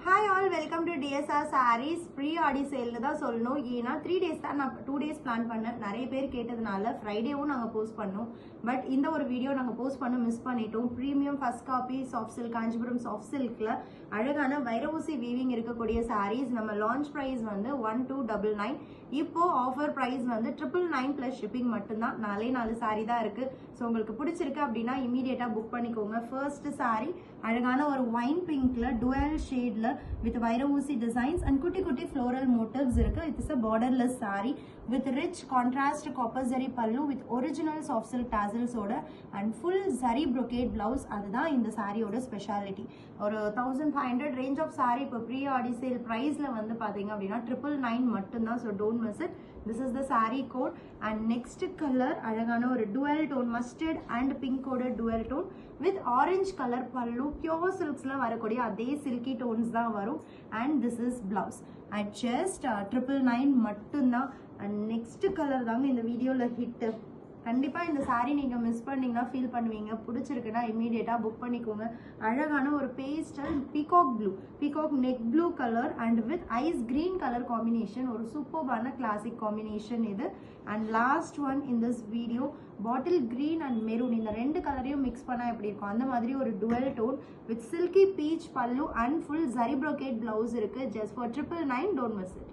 Hi all, welcome to DSR Sarees pre-order sale தான் சொல்லணும். ஏன்னா 3 days தான் நான் 2 days பிளான் பண்ணேன். நிறைய பேர் கேட்டதுனால ஃப்ரைடேவும் நாங்கள் போஸ்ட் பண்ணோம். பட் இந்த ஒரு வீடியோ நாங்கள் போஸ்ட் பண்ண மிஸ் பண்ணிட்டோம். Premium first copy soft silk Kanchipuram soft சில்க்ல அழகான வைரஊசி வீவிங் இருக்கக்கூடிய சாரீஸ். நம்ம லான்ச் ப்ரைஸ் வந்து 1299. இப்போ ஆஃபர் ப்ரைஸ் வந்து 999 பிளஸ் ஷிப்பிங் மட்டும்தான். 4 சாரி தான் இருக்கு. ஸோ உங்களுக்கு பிடிச்சிருக்கு அப்படின்னா இமீடியட்டா புக் பண்ணிக்கோங்க. ஃபர்ஸ்ட் சாரி அழகான ஒரு ஒயின் பிங்க்ல டுவல் ஷேட்ல with வைரஊசி designs and குட்டி குட்டி floral motifs இருக்கு. It is a borderless saree with rich contrast copper zari pallu with original soft silk tassels ஓட and full zari brocade blouse. அதுதான் இந்த சாரியோட ஸ்பெஷாலிட்டி. ஒரு 1500 range of saree இப்போ ப்ரீ ஆர்டர் சேல் பிரைஸ்ல வந்து பாத்தீங்க அப்படின்னா 999 மட்டும்தான். So don't miss it. This is the saree code and next color அழகான ஒரு dual tone mustard and pink ஓட dual tone with orange color pallu pure silksல வரக்கூடிய அதே silky tones தான் வரும். And this is blouse at just 999 மட்டும்தான். and next color தாங்க இந்த வீடியோல ஹிட். கண்டிப்பா இந்த சாரி நீங்க மிஸ் பண்ணீங்கன்னா ஃபீல் பண்ணுவீங்க. பிடிச்சிருக்குன்னா இமீடியட்டா புக் பண்ணிக்கோங்க. அழகான ஒரு pastel peacock neck blue colour and with ice green colour combination. ஒரு சூப்பர்பான கிளாசிக் காம்பினேஷன் இது. And last one in this video bottle green and maroon இந்த ரெண்டு கலரையும் மிக்ஸ் பண்ணா எப்படி இருக்கும் அந்த மாதிரி ஒரு dual tone with silky peach pallu and full zari brocade blouse இருக்கு. Just for 999. Don't miss it.